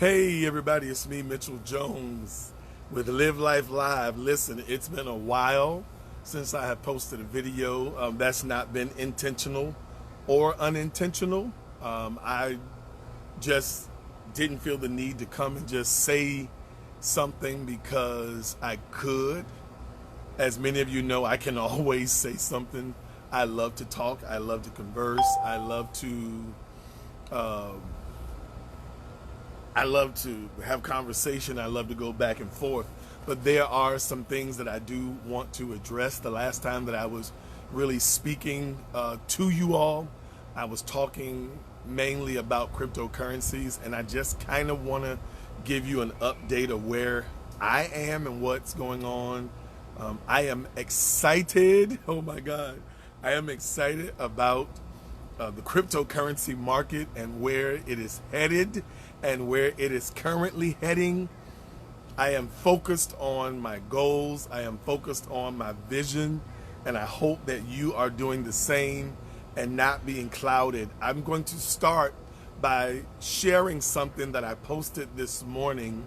Hey everybody, it's me, Mitchell Jones with Live Life Live. Listen, it's been a while since I have posted a video. That's not been intentional or unintentional. I just didn't feel the need to come and just say something because I could. As many of you know, I can always say something. I love to talk. I love to converse. I love to have conversation. I love to go back and forth. But there are some things that I do want to address. The last time that I was really speaking to you all, I was talking mainly about cryptocurrencies, and I just kind of want to give you an update of where I am and what's going on. I am excited. Oh my God. I am excited about the cryptocurrency market and where it is headed and where it is currently heading. I am focused on my goals. I am focused on my vision, and I hope that you are doing the same and not being clouded. I'm going to start by sharing something that I posted this morning,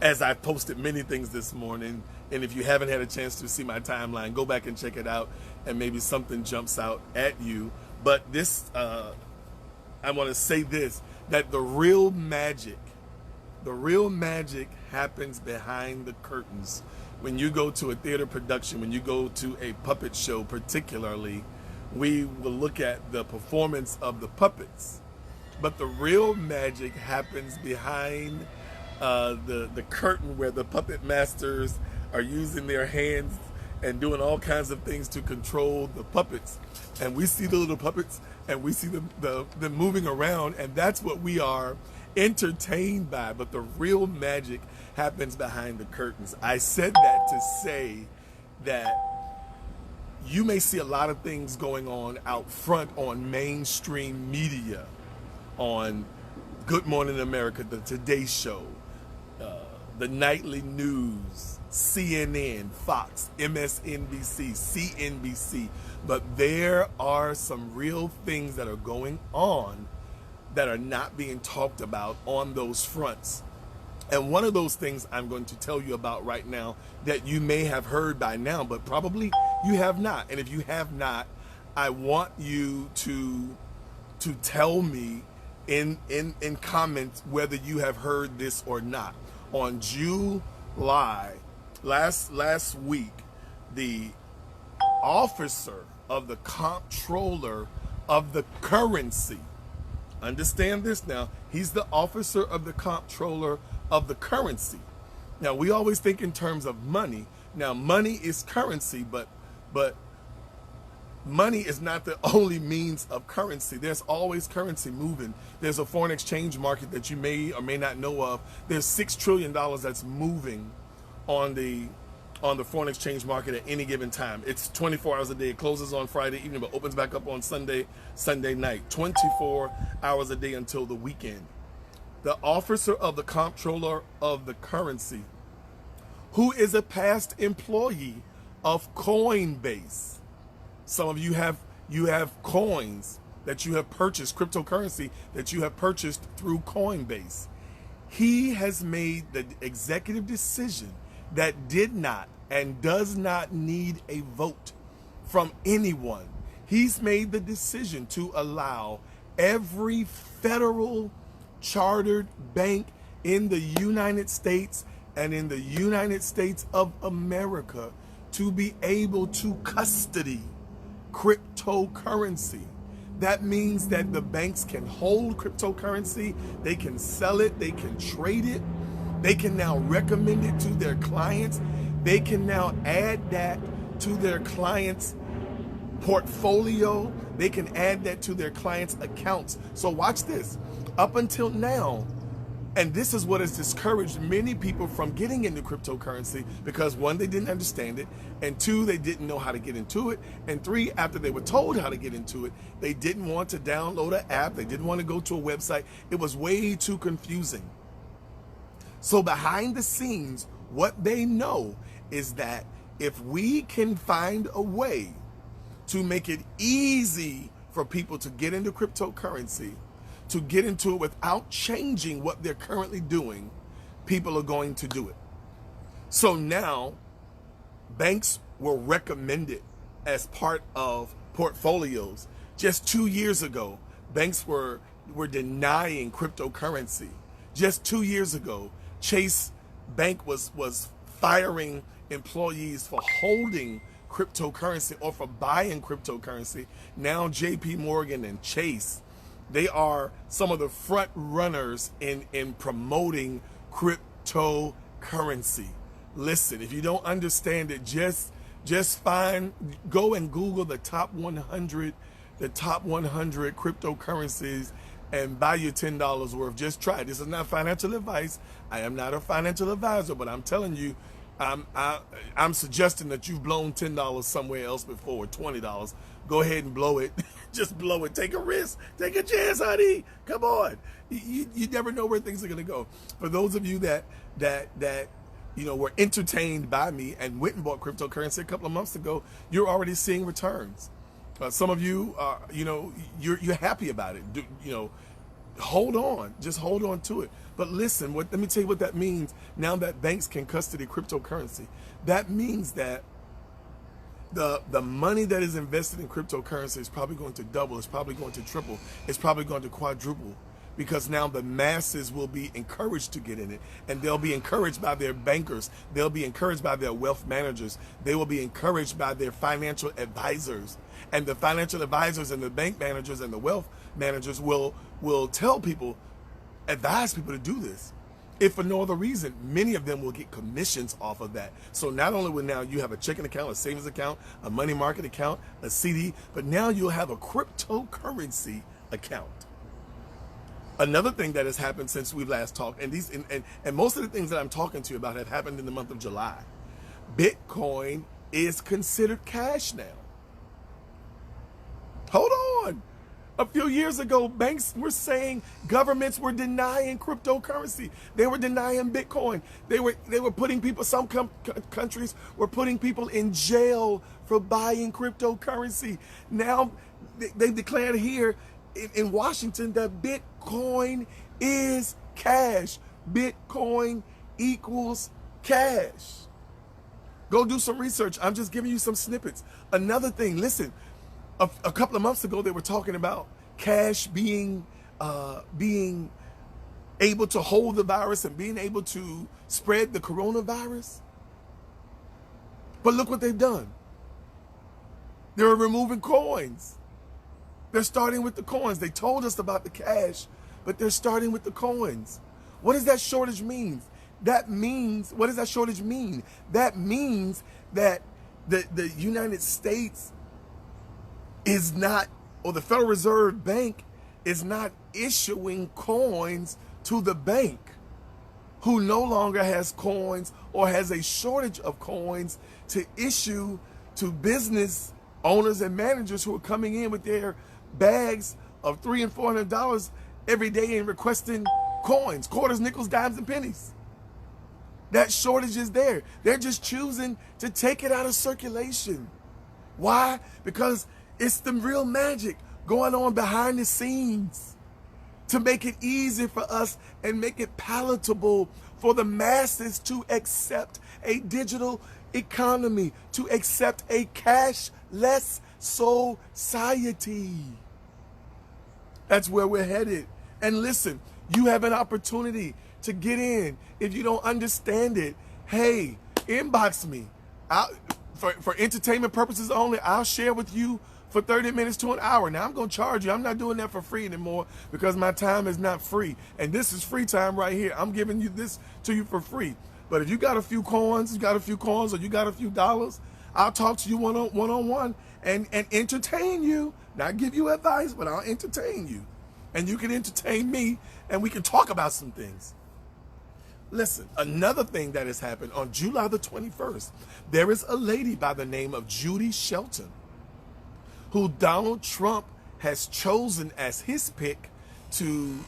as I posted many things this morning. And if you haven't had a chance to see my timeline, go back and check it out, and maybe something jumps out at you. But this, I want to say this, that the real magic happens behind the curtains. When you go to a theater production, when you go to a puppet show particularly, we will look at the performance of the puppets. But the real magic happens behind the curtain, where the puppet masters are using their hands and doing all kinds of things to control the puppets. And we see the little puppets, and we see them moving around, and that's what we are entertained by. But the real magic happens behind the curtains. I said that to say that you may see a lot of things going on out front on mainstream media, on Good Morning America, the Today Show, the nightly news, CNN, Fox, MSNBC, CNBC. But there are some real things that are going on that are not being talked about on those fronts. And one of those things I'm going to tell you about right now that you may have heard by now, but probably you have not. And if you have not, I want you to tell me in comments whether you have heard this or not. On July, last week, the officer of the comptroller of the currency, understand this now, he's the officer of the comptroller of the currency. Now, we always think in terms of money. Now, money is currency, but money is not the only means of currency. There's always currency moving. There's a foreign exchange market that you may or may not know of. There's $6 trillion that's moving on the foreign exchange market at any given time. It's 24 hours a day. It closes on Friday evening, but opens back up on Sunday night. 24 hours a day until the weekend. The officer of the comptroller of the currency, who is a past employee of Coinbase. Some of you have coins that you have purchased, cryptocurrency that you have purchased through Coinbase. He has made the executive decision that did not and does not need a vote from anyone. He's made the decision to allow every federal chartered bank in the United States and in the United States of America to be able to custody cryptocurrency. That means that the banks can hold cryptocurrency, they can sell it, they can trade it, they can now recommend it to their clients, they can now add that to their clients' portfolio, they can add that to their clients' accounts. So watch this. Up until now, and this is what has discouraged many people from getting into cryptocurrency, because one, they didn't understand it, and two, they didn't know how to get into it, and three, after they were told how to get into it, they didn't want to download an app, they didn't want to go to a website. It was way too confusing. So behind the scenes, what they know is that if we can find a way to make it easy for people to get into cryptocurrency, to get into it without changing what they're currently doing, people are going to do it. So now banks were recommended as part of portfolios. Just 2 years ago, banks were denying cryptocurrency. Just 2 years ago, Chase Bank was firing employees for holding cryptocurrency or for buying cryptocurrency. Now JP Morgan and Chase, they are some of the front runners in promoting cryptocurrency. Listen, if you don't understand it, just go and Google the top 100 cryptocurrencies and buy your $10 worth. Just try it. This is not financial advice. I am not a financial advisor, but I'm telling you, I'm suggesting that you've blown $10 somewhere else before, $20. Go ahead and blow it. Just blow it. Take a risk. Take a chance, honey. Come on. You never know where things are going to go. For those of you that were entertained by me and went and bought cryptocurrency a couple of months ago, you're already seeing returns. Some of you, you're happy about it. Hold on. Just hold on to it. But listen, let me tell you what that means. Now that banks can custody cryptocurrency, that means that the money that is invested in cryptocurrency is probably going to double. It's probably going to triple. It's probably going to quadruple, because now the masses will be encouraged to get in it, and they'll be encouraged by their bankers. They'll be encouraged by their wealth managers. They will be encouraged by their financial advisors. And the financial advisors and the bank managers and the wealth managers will tell people, advise people to do this. If for no other reason, many of them will get commissions off of that. So not only will now you have a checking account, a savings account, a money market account, a CD, but now you'll have a cryptocurrency account. Another thing that has happened since we last talked, and most of the things that I'm talking to you about have happened in the month of July. Bitcoin is considered cash now. Hold on. A few years ago, banks were saying, governments were denying cryptocurrency. They were denying Bitcoin. They were putting people, some countries were putting people in jail for buying cryptocurrency. Now they declared here in Washington that Bitcoin is cash. Bitcoin equals cash. Go do some research. I'm just giving you some snippets. Another thing, listen, a couple of months ago, they were talking about cash being able to hold the virus and being able to spread the coronavirus. But look what they've done. They're removing coins. They're starting with the coins. They told us about the cash, but they're starting with the coins. What does that shortage mean? What does that shortage mean? That means that the United States is not, or the Federal Reserve Bank is not issuing coins to the bank, who no longer has coins or has a shortage of coins to issue to business owners and managers who are coming in with their bags of $300 and $400 every day and requesting coins, quarters, nickels, dimes, and pennies. That shortage is there. They're just choosing to take it out of circulation. Why? Because it's the real magic going on behind the scenes to make it easy for us and make it palatable for the masses to accept a digital economy, to accept a cashless society. That's where we're headed. And listen, you have an opportunity to get in. If you don't understand it, hey, inbox me. For entertainment purposes only, I'll share with you for 30 minutes to an hour. Now, I'm going to charge you. I'm not doing that for free anymore because my time is not free. And this is free time right here. I'm giving you this to you for free. But if you got a few coins, or you got a few dollars, I'll talk to you one-on-one and entertain you. Not give you advice, but I'll entertain you. And you can entertain me, and we can talk about some things. Listen, another thing that has happened on July the 21st, there is a lady by the name of Judy Shelton, who Donald Trump has chosen as his pick to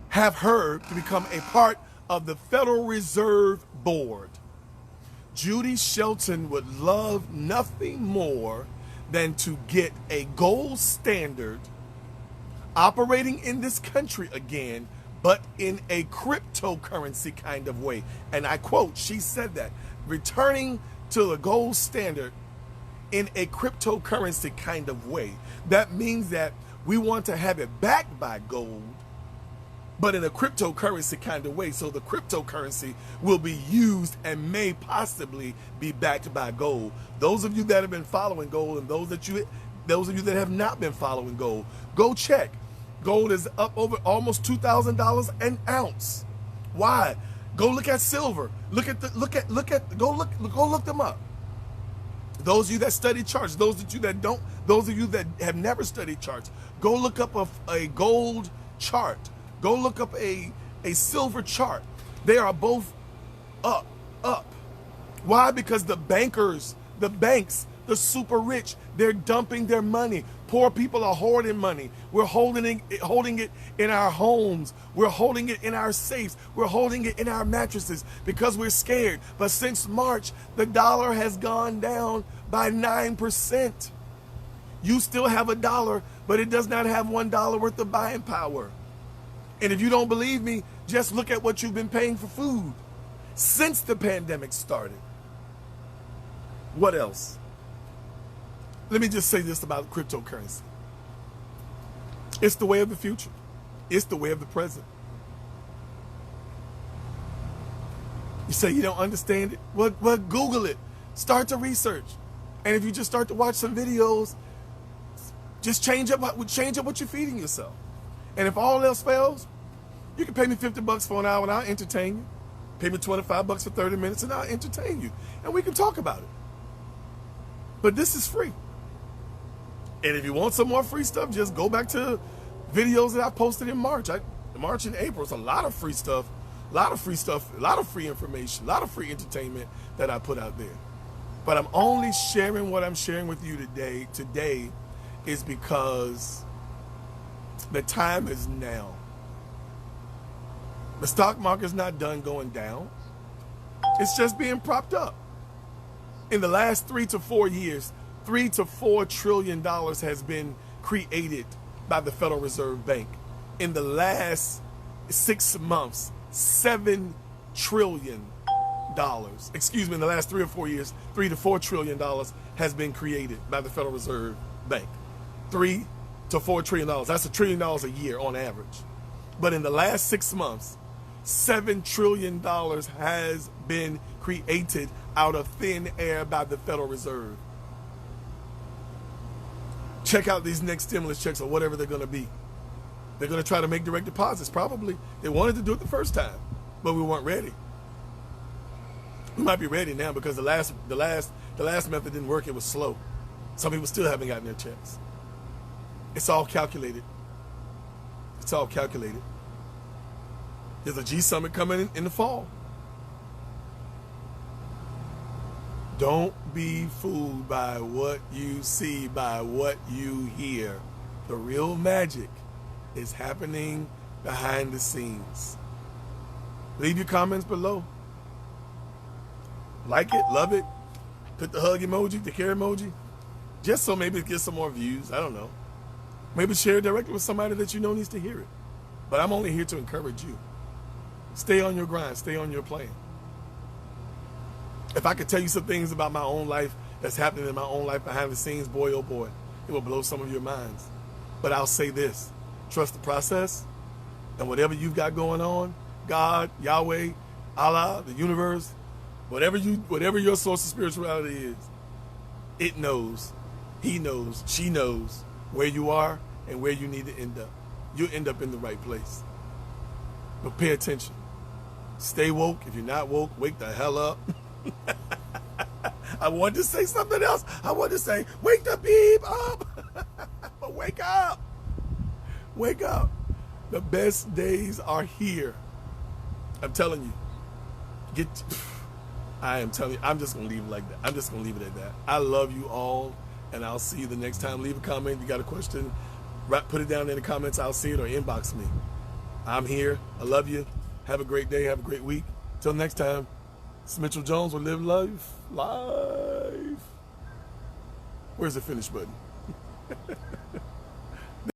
have her to become a part of the Federal Reserve Board. Judy Shelton would love nothing more than to get a gold standard operating in this country again, but in a cryptocurrency kind of way. And I quote, she said that, returning to the gold standard in a cryptocurrency kind of way. That means that we want to have it backed by gold, but in a cryptocurrency kind of way. So the cryptocurrency will be used and may possibly be backed by gold. Those of you that have been following gold, and those of you that have not been following gold, go check. Gold is up over almost $2,000 an ounce. Why? Go look at silver. Go look them up. Those of you that study charts, those of you that don't, those of you that have never studied charts, go look up a gold chart. Go look up a silver chart. They are both up. Why? Because the bankers, the banks, the super rich, they're dumping their money. Poor people are hoarding money. We're holding it in our homes. We're holding it in our safes. We're holding it in our mattresses because we're scared. But since March, the dollar has gone down by 9%. You still have a dollar, but it does not have $1 worth of buying power. And if you don't believe me, just look at what you've been paying for food since the pandemic started. What else? Let me just say this about cryptocurrency. It's the way of the future. It's the way of the present. You say you don't understand it? Well, Google it. Start to research. And if you just start to watch some videos, just change up what you're feeding yourself. And if all else fails, you can pay me $50 for an hour and I'll entertain you. Pay me $25 for 30 minutes and I'll entertain you. And we can talk about it. But this is free. And if you want some more free stuff, just go back to videos that I posted in March. March and April, it's a lot of free stuff, a lot of free information, a lot of free entertainment that I put out there. But I'm only sharing what I'm sharing with you today is because the time is now. The stock market's not done going down. It's just being propped up. In the last 3 to 4 years, $3 to $4 trillion has been created by the Federal Reserve Bank. In the last 6 months, $7 trillion. Excuse me, in the last 3 or 4 years, $3 to $4 trillion has been created by the Federal Reserve Bank. $3 to $4 trillion. That's $1 trillion a year on average. But in the last 6 months, $7 trillion has been created out of thin air by the Federal Reserve. Check out these next stimulus checks or whatever they're going to be. They're going to try to make direct deposits, probably. They wanted to do it the first time, but we weren't ready. We might be ready now because the last method didn't work. It was slow. Some people still haven't gotten their checks. It's all calculated. It's all calculated. There's a G Summit coming in the fall. Don't be fooled by what you see, by what you hear. The real magic is happening behind the scenes. Leave your comments below. Like it, love it, put the hug emoji, the care emoji, just so maybe it gets some more views. I don't know. Maybe share it directly with somebody that you know needs to hear it. But I'm only here to encourage you. Stay on your grind. Stay on your plan. If I could tell you some things about my own life that's happening in my own life behind the scenes, boy, oh boy, it will blow some of your minds. But I'll say this. Trust the process. And whatever you've got going on, God, Yahweh, Allah, the universe, whatever your source of spirituality is, it knows, he knows, she knows where you are and where you need to end up. You'll end up in the right place. But pay attention. Stay woke. If you're not woke, wake the hell up. I wanted to say something else. I wanted to say, wake the beep up. But wake up. Wake up. The best days are here. I'm telling you. I am telling you, I'm just going to leave it like that. I'm just going to leave it at that. I love you all, and I'll see you the next time. Leave a comment. If you got a question, put it down in the comments. I'll see it, or inbox me. I'm here. I love you. Have a great day. Have a great week. Till next time, it's Mitchell Jones with Live Life Live. Where's the finish button?